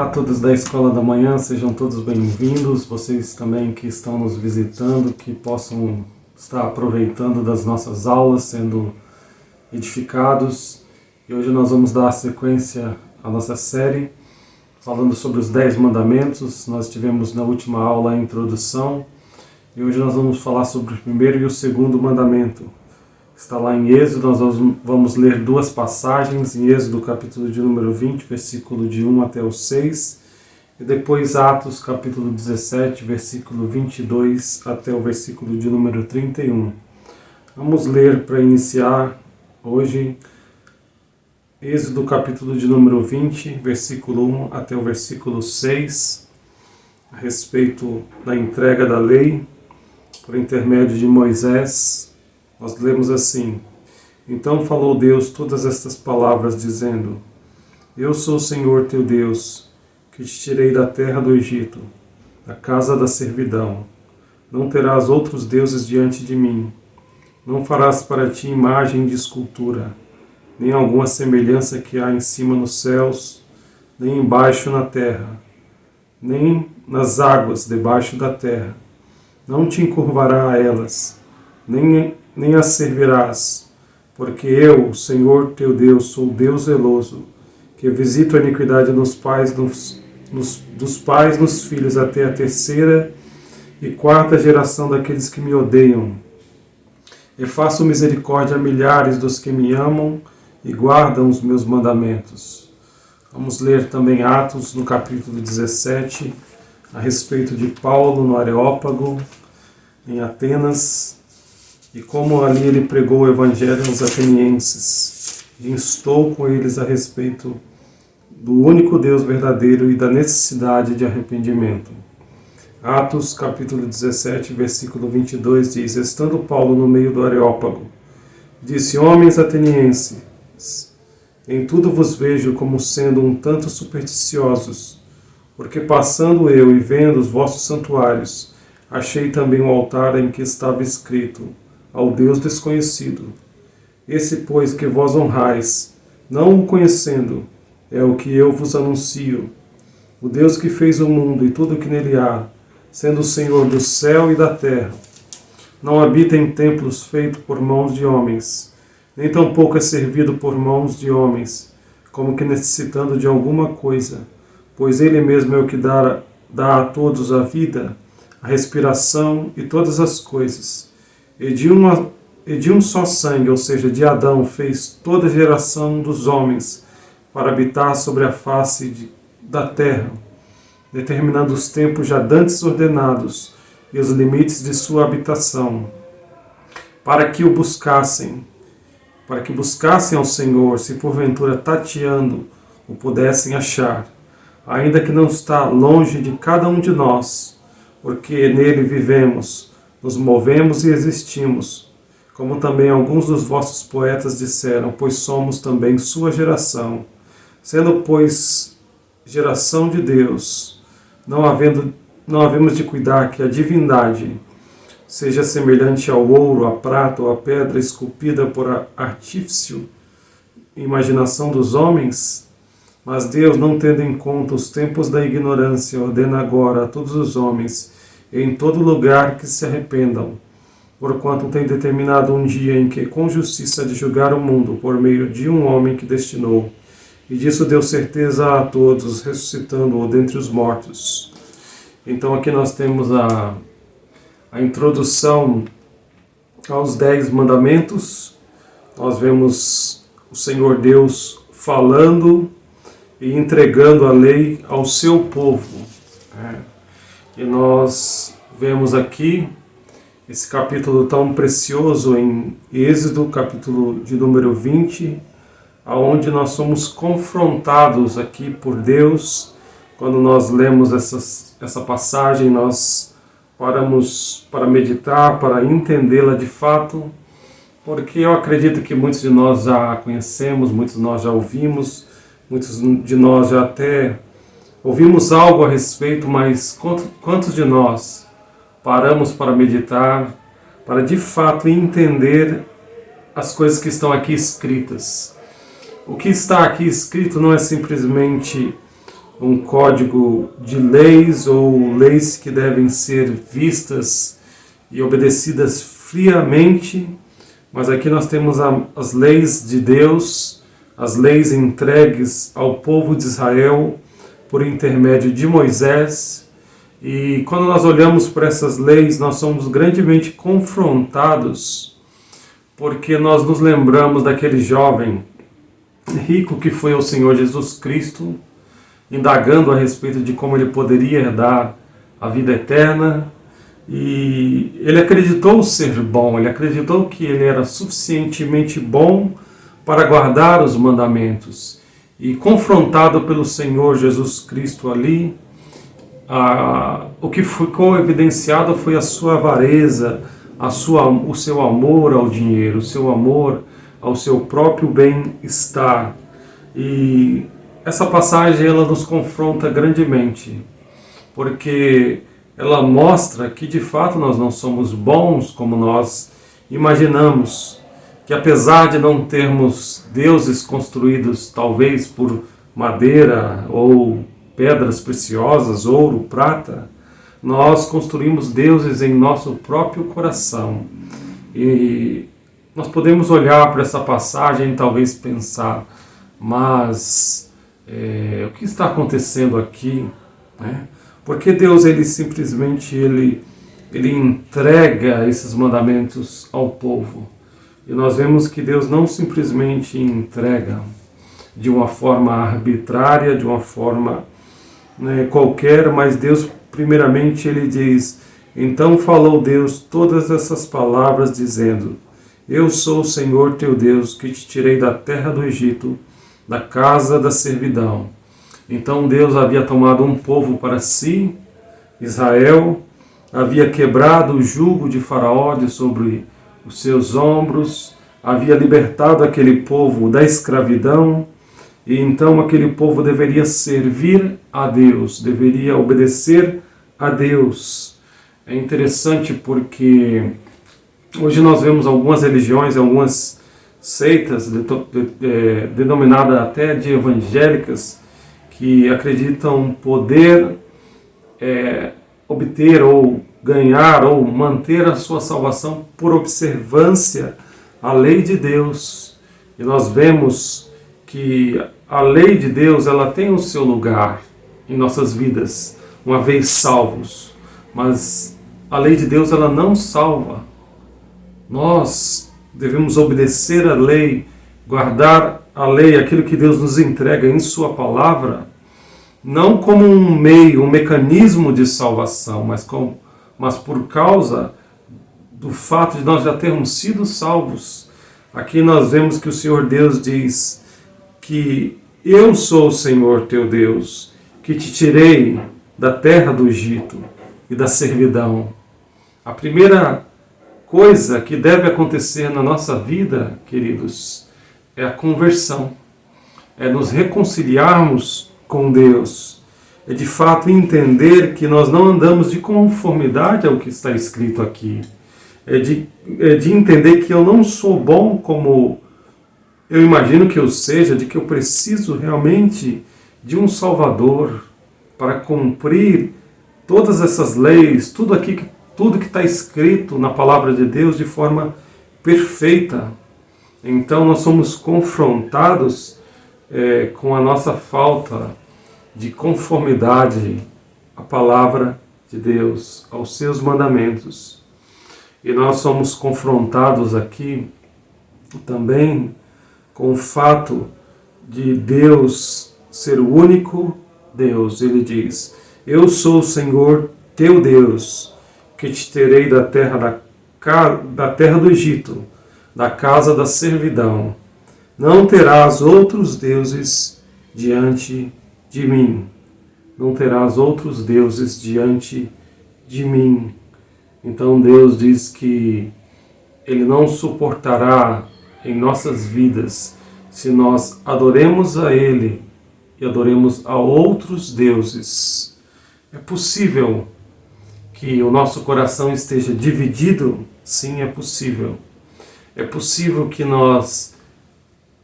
Olá a todos da Escola da Manhã, sejam todos bem-vindos, vocês também que estão nos visitando, que possam estar aproveitando das nossas aulas, sendo edificados. E hoje nós vamos dar sequência à nossa série, falando sobre os 10 mandamentos. Nós tivemos na última aula a introdução, e hoje nós vamos falar sobre o primeiro e o segundo mandamento. Está lá em Êxodo, nós vamos ler duas passagens, em Êxodo capítulo de número 20, versículo de 1 até o 6, e depois Atos capítulo 17, versículo 22 até o versículo de número 31. Vamos ler para iniciar hoje Êxodo capítulo de número 20, versículo 1 até o versículo 6, a respeito da entrega da lei por intermédio de Moisés. Nós lemos assim: Então falou Deus todas estas palavras, dizendo: Eu sou o Senhor teu Deus, que te tirei da terra do Egito, da casa da servidão. Não terás outros deuses diante de mim. Não farás para ti imagem de escultura, nem alguma semelhança que há em cima nos céus, nem embaixo na terra, nem nas águas debaixo da terra. Não te encurvará a elas, nem as servirás, porque eu, o Senhor teu Deus, sou Deus zeloso, que visito a iniquidade dos pais nos filhos até a terceira e quarta geração daqueles que me odeiam. E faço misericórdia a milhares dos que me amam e guardam os meus mandamentos. Vamos ler também Atos, no capítulo 17, a respeito de Paulo no Areópago, em Atenas, e como ali ele pregou o evangelho aos atenienses, e instou com eles a respeito do único Deus verdadeiro e da necessidade de arrependimento. Atos capítulo 17, versículo 22 diz: Estando Paulo no meio do Areópago, disse: Homens atenienses, em tudo vos vejo como sendo um tanto supersticiosos, porque passando eu e vendo os vossos santuários, achei também um altar em que estava escrito: ao Deus desconhecido. Esse, pois, que vós honrais, não o conhecendo, é o que eu vos anuncio. O Deus que fez o mundo e tudo o que nele há, sendo o Senhor do céu e da terra, não habita em templos feitos por mãos de homens, nem tampouco é servido por mãos de homens, como que necessitando de alguma coisa, pois ele mesmo é o que dá a todos a vida, a respiração e todas as coisas. E de um só sangue, ou seja, de Adão, fez toda a geração dos homens para habitar sobre a face da terra, determinando os tempos já dantes ordenados e os limites de sua habitação, para que buscassem ao Senhor, se porventura tateando o pudessem achar, ainda que não está longe de cada um de nós, porque nele vivemos, nos movemos e existimos, como também alguns dos vossos poetas disseram, pois somos também sua geração. Sendo, pois, geração de Deus, não havemos de cuidar que a divindade seja semelhante ao ouro, à prata ou à pedra esculpida por artifício e imaginação dos homens, mas Deus, não tendo em conta os tempos da ignorância, ordena agora a todos os homens, em todo lugar que se arrependam, porquanto tem determinado um dia em que com justiça de julgar o mundo por meio de um homem que destinou, e disso deu certeza a todos, ressuscitando-o dentre os mortos. Então aqui nós temos a introdução aos 10 mandamentos. Nós vemos o Senhor Deus falando e entregando a lei ao seu povo. E nós vemos aqui esse capítulo tão precioso em Êxodo, capítulo de número 20, aonde nós somos confrontados aqui por Deus. Quando nós lemos essa passagem, nós paramos para meditar, para entendê-la de fato, porque eu acredito que muitos de nós já conhecemos, muitos de nós já ouvimos, muitos de nós já até ouvimos algo a respeito, mas quantos de nós paramos para meditar, para de fato entender as coisas que estão aqui escritas? O que está aqui escrito não é simplesmente um código de leis ou leis que devem ser vistas e obedecidas friamente, mas aqui nós temos as leis de Deus, as leis entregues ao povo de Israel por intermédio de Moisés. E quando nós olhamos para essas leis, nós somos grandemente confrontados, porque nós nos lembramos daquele jovem rico que foi ao Senhor Jesus Cristo, indagando a respeito de como ele poderia herdar a vida eterna, e ele acreditou ser bom, ele acreditou que ele era suficientemente bom para guardar os mandamentos. E confrontado pelo Senhor Jesus Cristo ali, o que ficou evidenciado foi a sua avareza, o seu amor ao dinheiro, o seu amor ao seu próprio bem-estar. E essa passagem ela nos confronta grandemente, porque ela mostra que de fato nós não somos bons como nós imaginamos, que apesar de não termos deuses construídos talvez por madeira ou pedras preciosas, ouro, prata, nós construímos deuses em nosso próprio coração. E nós podemos olhar para essa passagem e talvez pensar, mas o que está acontecendo aqui, né? Porque Deus ele simplesmente ele entrega esses mandamentos ao povo. E nós vemos que Deus não simplesmente entrega de uma forma arbitrária, de uma forma qualquer, mas Deus primeiramente ele diz: então falou Deus todas essas palavras dizendo: eu sou o Senhor teu Deus, que te tirei da terra do Egito, da casa da servidão. Então Deus havia tomado um povo para si, Israel, havia quebrado o jugo de Faraó de sobre os seus ombros, havia libertado aquele povo da escravidão, e então aquele povo deveria servir a Deus, deveria obedecer a Deus. É interessante porque hoje nós vemos algumas religiões, algumas seitas denominadas até de evangélicas, que acreditam poder obter ou ganhar ou manter a sua salvação por observância à lei de Deus. E nós vemos que a lei de Deus ela tem o seu lugar em nossas vidas, uma vez salvos. Mas a lei de Deus ela não salva. Nós devemos obedecer a lei, guardar a lei, aquilo que Deus nos entrega em sua palavra, não como um meio, um mecanismo de salvação, mas por causa do fato de nós já termos sido salvos. Aqui nós vemos que o Senhor Deus diz que eu sou o Senhor teu Deus, que te tirei da terra do Egito e da servidão. A primeira coisa que deve acontecer na nossa vida, queridos, é a conversão, é nos reconciliarmos com Deus, é de fato entender que nós não andamos de conformidade ao que está escrito aqui, é de entender que eu não sou bom como eu imagino que eu seja, de que eu preciso realmente de um Salvador para cumprir todas essas leis, tudo que está escrito na palavra de Deus de forma perfeita. Então nós somos confrontados com a nossa falta de conformidade à palavra de Deus, aos seus mandamentos. E nós somos confrontados aqui também com o fato de Deus ser o único Deus. Ele diz: eu sou o Senhor teu Deus, que te tirei da terra do Egito, da casa da servidão. Não terás outros deuses diante de mim. Não terás outros deuses diante de mim. Então Deus diz que Ele não suportará em nossas vidas se nós adoremos a Ele e adoremos a outros deuses. É possível que o nosso coração esteja dividido? Sim, é possível. É possível que nós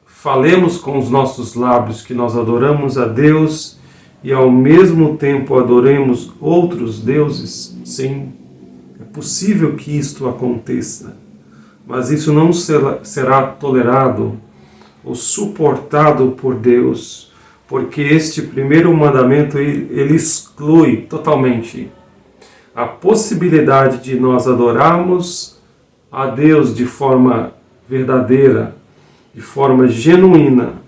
falemos com os nossos lábios que nós adoramos a Deus e ao mesmo tempo adoremos outros deuses? Sim, é possível que isto aconteça, mas isso não será tolerado ou suportado por Deus, porque este primeiro mandamento ele exclui totalmente a possibilidade de nós adorarmos a Deus de forma verdadeira, de forma genuína,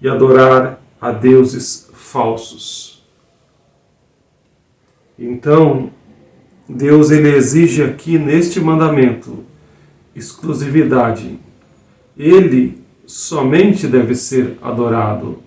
e adorar a deuses falsos. Então, Deus ele exige aqui neste mandamento exclusividade. Ele somente deve ser adorado,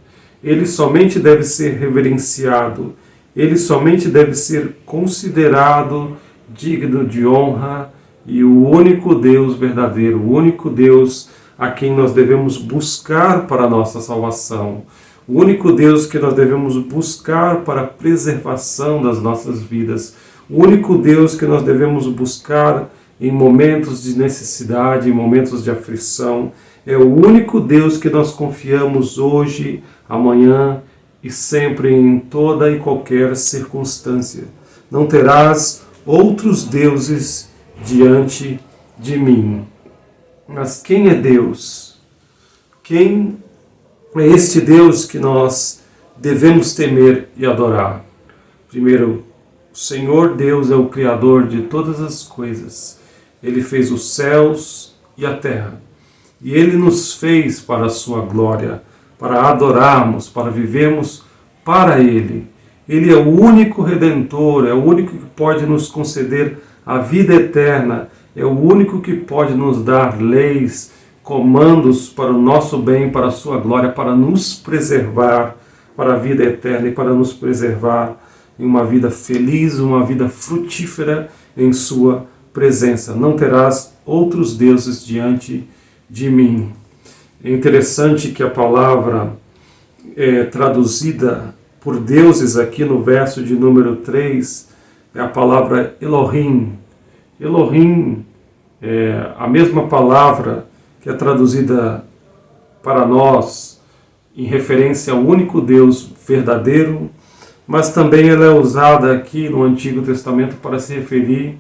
ele somente deve ser reverenciado, ele somente deve ser considerado digno de honra e o único Deus verdadeiro, o único Deus a quem nós devemos buscar para a nossa salvação, o único Deus que nós devemos buscar para a preservação das nossas vidas, o único Deus que nós devemos buscar em momentos de necessidade, em momentos de aflição. É o único Deus que nós confiamos hoje, amanhã e sempre em toda e qualquer circunstância. Não terás outros deuses diante de mim. Mas quem é Deus? Quem é este Deus que nós devemos temer e adorar? Primeiro, o Senhor Deus é o Criador de todas as coisas. Ele fez os céus e a terra. E Ele nos fez para a sua glória, para adorarmos, para vivermos para Ele. Ele é o único Redentor, é o único que pode nos conceder a vida eterna, é o único que pode nos dar leis, comandos para o nosso bem, para a sua glória, para nos preservar para a vida eterna e para nos preservar em uma vida feliz, uma vida frutífera em sua presença. Não terás outros deuses diante de mim. É interessante que a palavra traduzida por deuses aqui no verso de número 3 é a palavra Elohim. Elohim é a mesma palavra que é traduzida para nós em referência ao único Deus verdadeiro, mas também ela é usada aqui no Antigo Testamento para se referir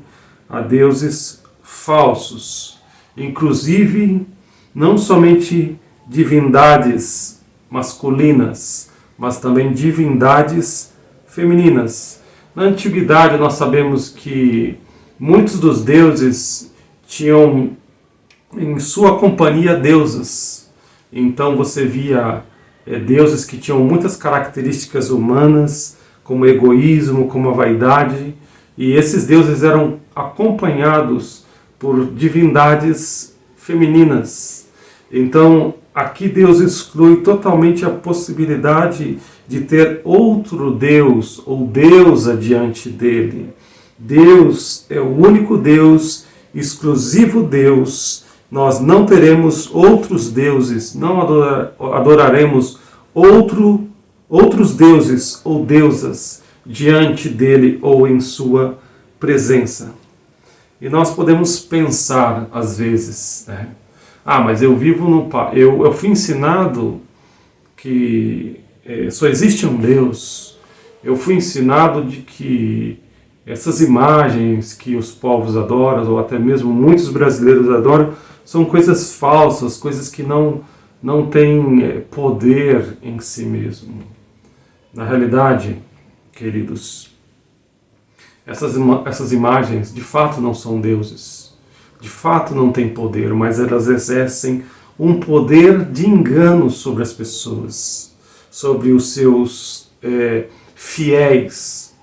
a deuses falsos, inclusive não somente divindades masculinas, mas também divindades femininas. Na antiguidade nós sabemos que muitos dos deuses tinham em sua companhia deusas. Então você via deuses que tinham muitas características humanas, como egoísmo, como a vaidade, e esses deuses eram acompanhados por divindades femininas. Então, aqui Deus exclui totalmente a possibilidade de ter outro Deus ou deusa diante dele. Deus é o único Deus, exclusivo Deus. Nós não teremos outros deuses, não adoraremos outros deuses ou deusas diante dele ou em sua presença. E nós podemos pensar, às vezes, né? Mas eu fui ensinado que só existe um Deus. Eu fui ensinado de que essas imagens que os povos adoram, ou até mesmo muitos brasileiros adoram, são coisas falsas, coisas que não têm poder em si mesmo. Na realidade, queridos, essas imagens de fato não são deuses, de fato não têm poder, mas elas exercem um poder de engano sobre as pessoas, sobre os seus fiéis.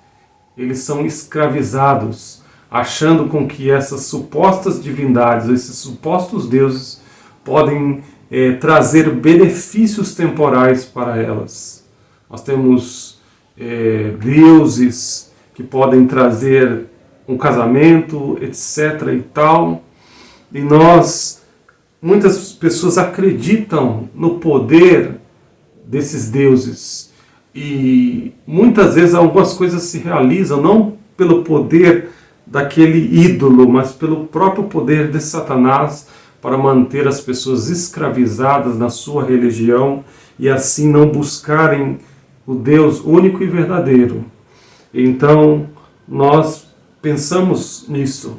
Eles são escravizados, achando com que essas supostas divindades, esses supostos deuses, podem trazer benefícios temporais para elas. Nós temos deuses que podem trazer um casamento, etc. e tal. E muitas pessoas acreditam no poder desses deuses. E muitas vezes algumas coisas se realizam não pelo poder daquele ídolo, mas pelo próprio poder de Satanás para manter as pessoas escravizadas na sua religião e assim não buscarem o Deus único e verdadeiro. Então, nós pensamos nisso.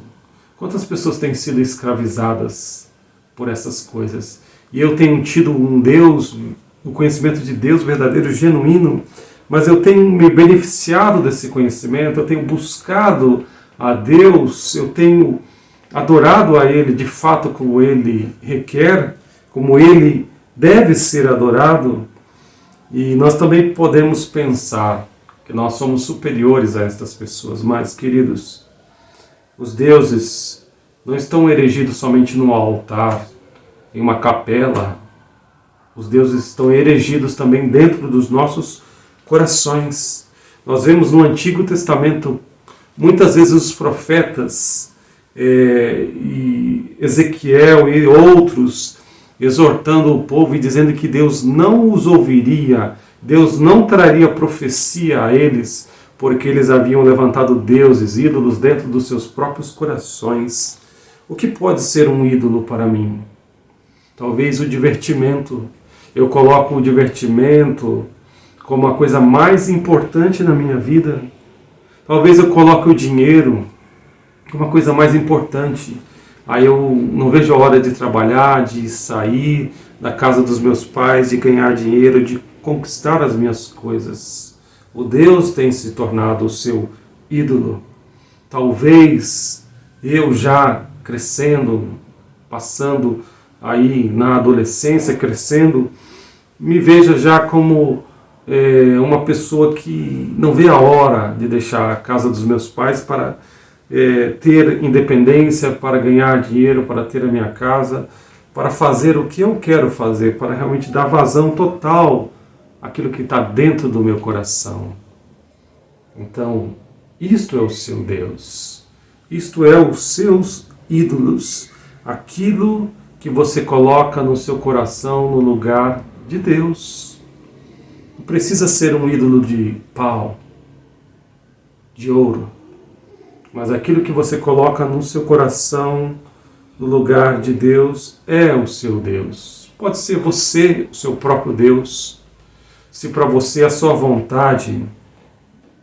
Quantas pessoas têm sido escravizadas por essas coisas? E eu tenho tido um Deus, o conhecimento de Deus verdadeiro, genuíno, mas eu tenho me beneficiado desse conhecimento, eu tenho buscado a Deus, eu tenho adorado a Ele de fato como Ele requer, como Ele deve ser adorado. E nós também podemos pensar que nós somos superiores a estas pessoas, mas, queridos, os deuses não estão erigidos somente no altar, em uma capela. Os deuses estão erigidos também dentro dos nossos corações. Nós vemos no Antigo Testamento muitas vezes os profetas e Ezequiel e outros exortando o povo e dizendo que Deus não os ouviria, Deus não traria profecia a eles, porque eles haviam levantado deuses, ídolos dentro dos seus próprios corações. O que pode ser um ídolo para mim? Talvez o divertimento. Eu coloco o divertimento como a coisa mais importante na minha vida. Talvez eu coloque o dinheiro como a coisa mais importante. Aí eu não vejo a hora de trabalhar, de sair da casa dos meus pais, de ganhar dinheiro, de conquistar as minhas coisas. O Deus tem se tornado o seu ídolo. Talvez eu já crescendo, passando aí na adolescência, crescendo, me veja já como uma pessoa que não vê a hora de deixar a casa dos meus pais para ter independência, para ganhar dinheiro, para ter a minha casa, para fazer o que eu quero fazer, para realmente dar vazão total àquilo que está dentro do meu coração. Então, isto é o seu Deus, isto é os seus ídolos, aquilo que você coloca no seu coração no lugar de Deus. Não precisa ser um ídolo de pau, de ouro, mas aquilo que você coloca no seu coração no lugar de Deus é o seu Deus. Pode ser você, o seu próprio Deus, se para você a sua vontade,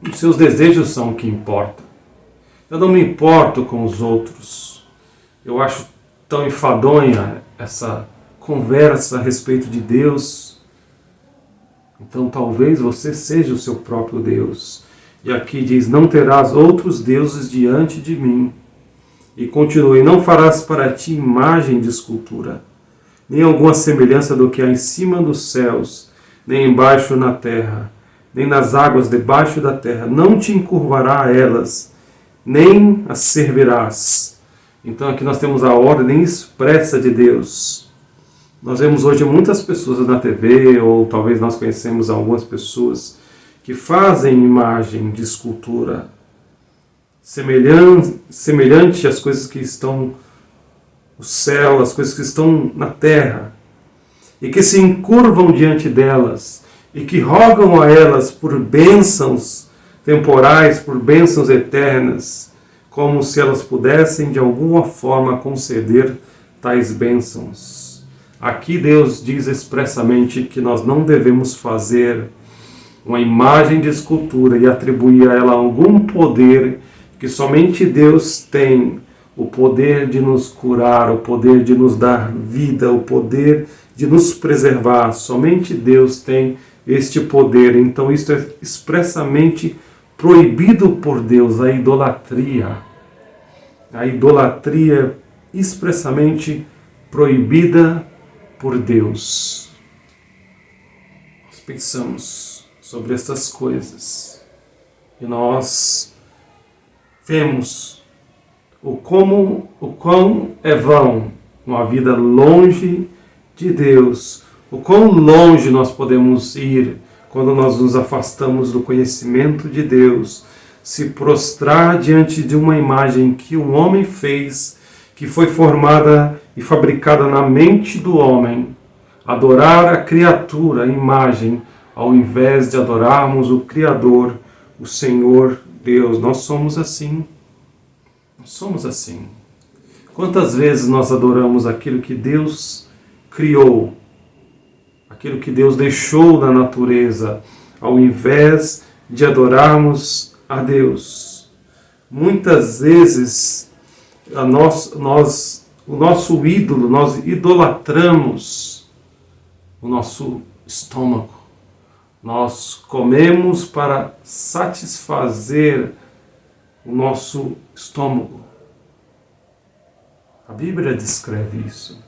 os seus desejos são o que importa. Eu não me importo com os outros. Eu acho tão enfadonha essa conversa a respeito de Deus. Então talvez você seja o seu próprio Deus. E aqui diz, não terás outros deuses diante de mim. E continue, não farás para ti imagem de escultura, nem alguma semelhança do que há em cima dos céus, nem embaixo na terra, nem nas águas debaixo da terra. Não te encurvará a elas, nem as servirás. Então aqui nós temos a ordem expressa de Deus. Nós vemos hoje muitas pessoas na TV, ou talvez nós conhecemos algumas pessoas que fazem imagem de escultura, semelhante às coisas que estão no céu, às coisas que estão na terra, e que se encurvam diante delas, e que rogam a elas por bênçãos temporais, por bênçãos eternas, como se elas pudessem de alguma forma conceder tais bênçãos. Aqui Deus diz expressamente que nós não devemos fazer uma imagem de escultura e atribuir a ela algum poder que somente Deus tem, o poder de nos curar, o poder de nos dar vida, o poder de nos preservar. Somente Deus tem este poder. Então isto é expressamente proibido por Deus, a idolatria. A idolatria expressamente proibida por Deus. Nós pensamos sobre essas coisas e nós vemos o quão é vão uma vida longe de Deus, o quão longe nós podemos ir quando nós nos afastamos do conhecimento de Deus, se prostrar diante de uma imagem que um homem fez, que foi formada e fabricada na mente do homem, adorar a criatura, a imagem, ao invés de adorarmos o Criador, o Senhor Deus. Nós somos assim. Nós somos assim. Quantas vezes nós adoramos aquilo que Deus criou, aquilo que Deus deixou na natureza, ao invés de adorarmos a Deus. Muitas vezes o nosso ídolo, nós idolatramos o nosso estômago. Nós comemos para satisfazer o nosso estômago. A Bíblia descreve isso.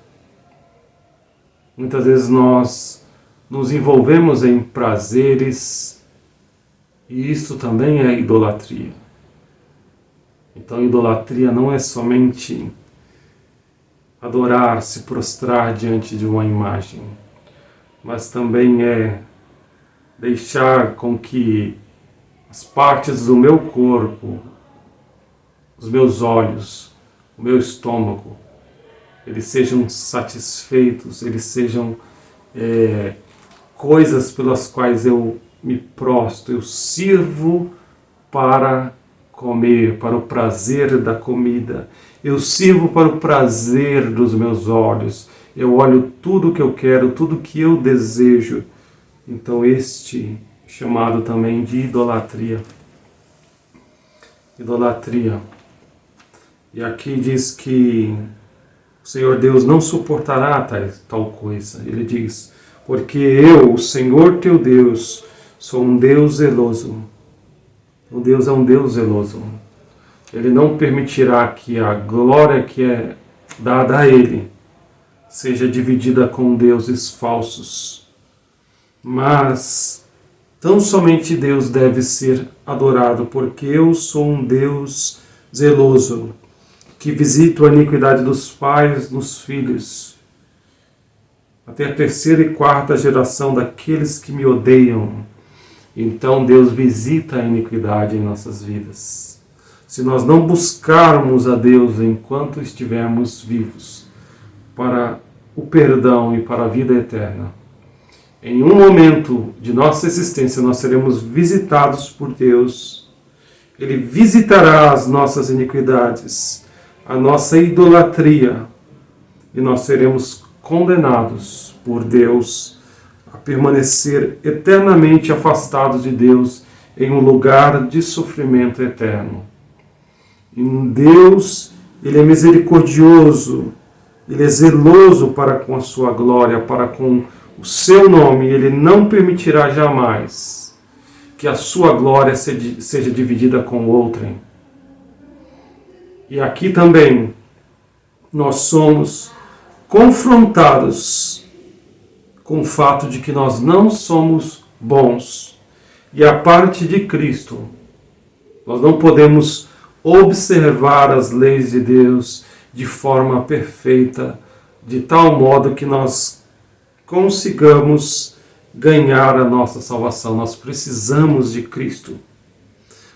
Muitas vezes nós nos envolvemos em prazeres e isso também é idolatria. Então, idolatria não é somente adorar, se prostrar diante de uma imagem, mas também é deixar com que as partes do meu corpo, os meus olhos, o meu estômago, eles sejam satisfeitos, eles sejam coisas pelas quais eu me prostro, eu sirvo para comer, para o prazer da comida, eu sirvo para o prazer dos meus olhos, eu olho tudo que eu quero, tudo que eu desejo. Então este chamado também de idolatria. Idolatria. E aqui diz que o Senhor Deus não suportará tal coisa. Ele diz, porque eu, o Senhor teu Deus, sou um Deus zeloso. O Deus é um Deus zeloso. Ele não permitirá que a glória que é dada a Ele seja dividida com deuses falsos. Mas tão somente Deus deve ser adorado, porque eu sou um Deus zeloso, que visito a iniquidade dos pais nos filhos, até a 3ª e 4ª geração daqueles que me odeiam. Então Deus visita a iniquidade em nossas vidas. Se nós não buscarmos a Deus enquanto estivermos vivos, para o perdão e para a vida eterna, em um momento de nossa existência nós seremos visitados por Deus. Ele visitará as nossas iniquidades, a nossa idolatria, e nós seremos condenados por Deus a permanecer eternamente afastados de Deus em um lugar de sofrimento eterno. E Deus, Ele é misericordioso, Ele é zeloso para com a sua glória, para com o seu nome. Ele não permitirá jamais que a sua glória seja dividida com outrem. E aqui também nós somos confrontados com o fato de que nós não somos bons. E a parte de Cristo, nós não podemos observar as leis de Deus de forma perfeita, de tal modo que nós consigamos ganhar a nossa salvação. Nós precisamos de Cristo.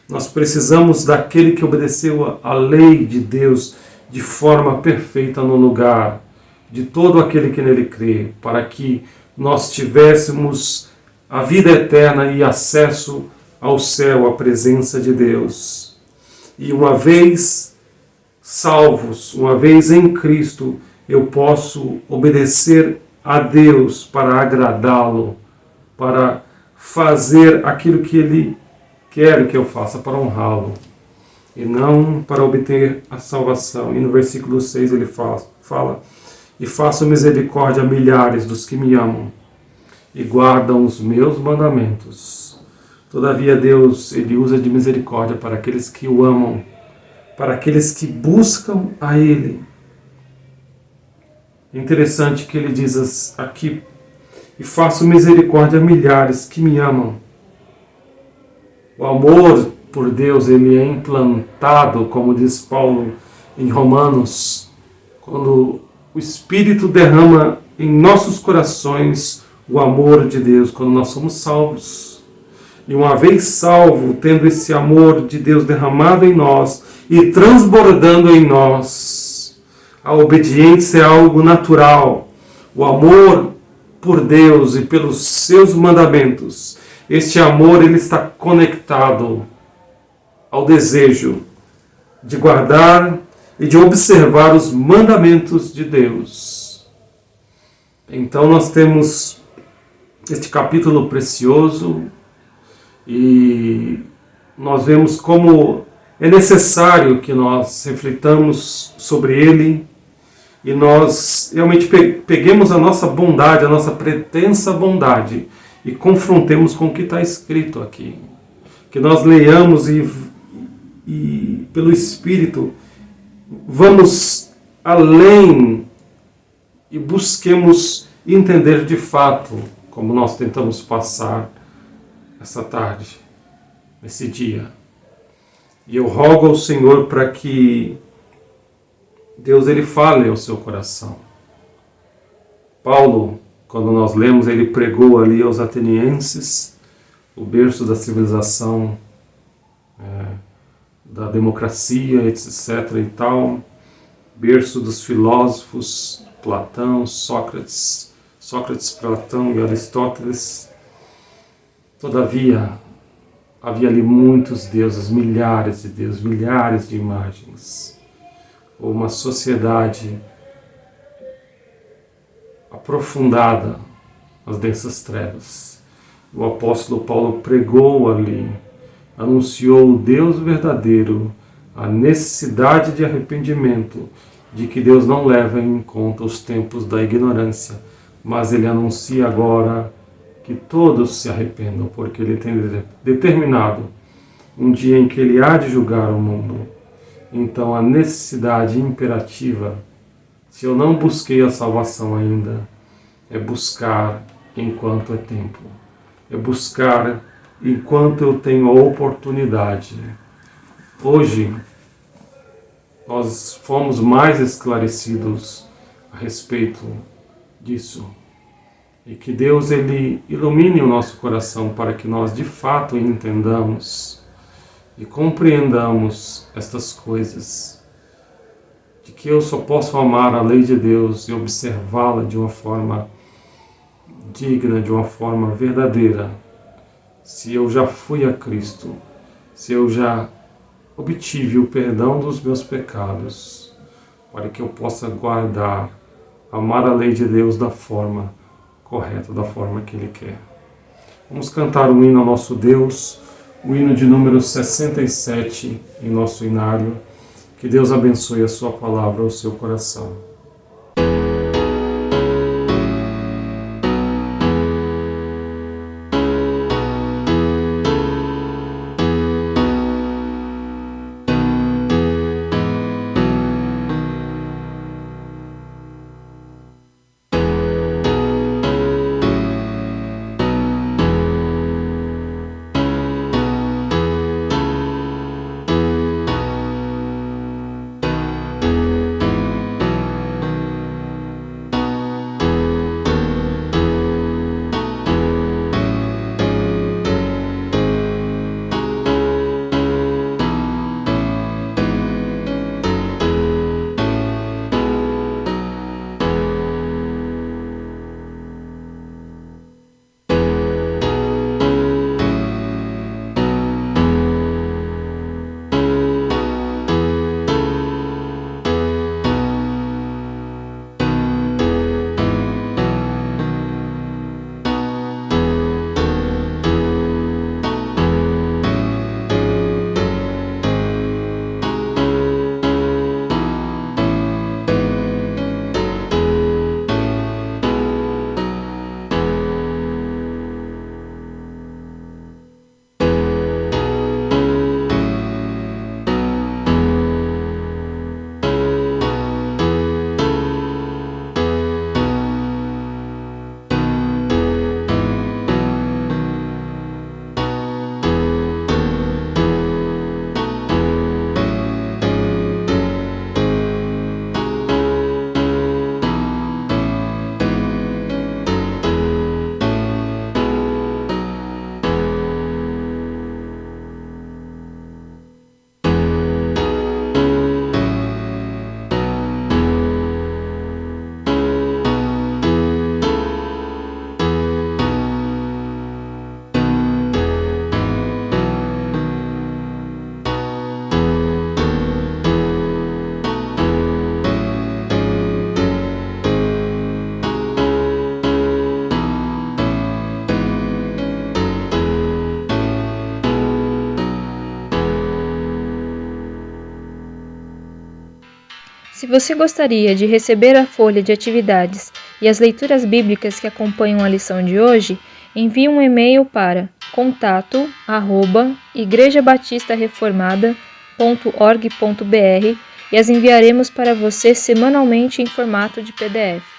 Nós precisamos daquele que obedeceu a lei de Deus de forma perfeita no lugar, de todo aquele que nele crê, para que nós tivéssemos a vida eterna e acesso ao céu, à presença de Deus. E uma vez salvos, uma vez em Cristo, eu posso obedecer a Deus para agradá-lo, para fazer aquilo que Ele quer que eu faça, para honrá-lo, e não para obter a salvação. E no versículo 6 ele fala, e faço misericórdia a milhares dos que me amam, e guardam os meus mandamentos. Todavia Deus, Ele usa de misericórdia para aqueles que o amam, para aqueles que buscam a Ele. É interessante que Ele diz aqui, e faço misericórdia a milhares que me amam. O amor por Deus, ele é implantado, como diz Paulo em Romanos, quando o Espírito derrama em nossos corações o amor de Deus, quando nós somos salvos. E uma vez salvo, tendo esse amor de Deus derramado em nós e transbordando em nós, a obediência é algo natural. O amor por Deus e pelos seus mandamentos, este amor ele está conectado ao desejo de guardar e de observar os mandamentos de Deus. Então nós temos este capítulo precioso E nós vemos como é necessário que nós reflitamos sobre ele e nós realmente peguemos a nossa bondade, a nossa pretensa bondade e confrontemos com o que está escrito aqui. Que nós leiamos e pelo Espírito vamos além e busquemos entender de fato, como nós tentamos passar essa tarde, esse dia. E eu rogo ao Senhor para que Deus ele fale ao seu coração. Paulo, quando nós lemos, ele pregou ali aos atenienses, o berço da civilização, da democracia, etc. e tal, berço dos filósofos, Platão, Sócrates, Platão e Aristóteles. Todavia, havia ali muitos deuses, milhares de deuses, milhares de imagens. Uma sociedade aprofundada nas densas trevas. O apóstolo Paulo pregou ali, anunciou o Deus verdadeiro, a necessidade de arrependimento, de que Deus não leva em conta os tempos da ignorância, mas ele anuncia agora que todos se arrependam, porque ele tem determinado um dia em que ele há de julgar o mundo. Então a necessidade imperativa, se eu não busquei a salvação ainda, é buscar enquanto é tempo, é buscar enquanto eu tenho a oportunidade. Hoje nós fomos mais esclarecidos a respeito disso. E que Deus ele ilumine o nosso coração para que nós de fato entendamos e compreendamos estas coisas. De que eu só posso amar a lei de Deus e observá-la de uma forma digna, de uma forma verdadeira, se eu já fui a Cristo, se eu já obtive o perdão dos meus pecados, para que eu possa guardar, amar a lei de Deus da forma correta, da forma que Ele quer. Vamos cantar um hino ao nosso Deus, o hino de número 67 em nosso inário. Que Deus abençoe a sua palavra ao seu coração. você gostaria de receber a folha de atividades e as leituras bíblicas que acompanham a lição de hoje, envie um e-mail para contato@igrejabatistarreformada.org.br e as enviaremos para você semanalmente em formato de PDF.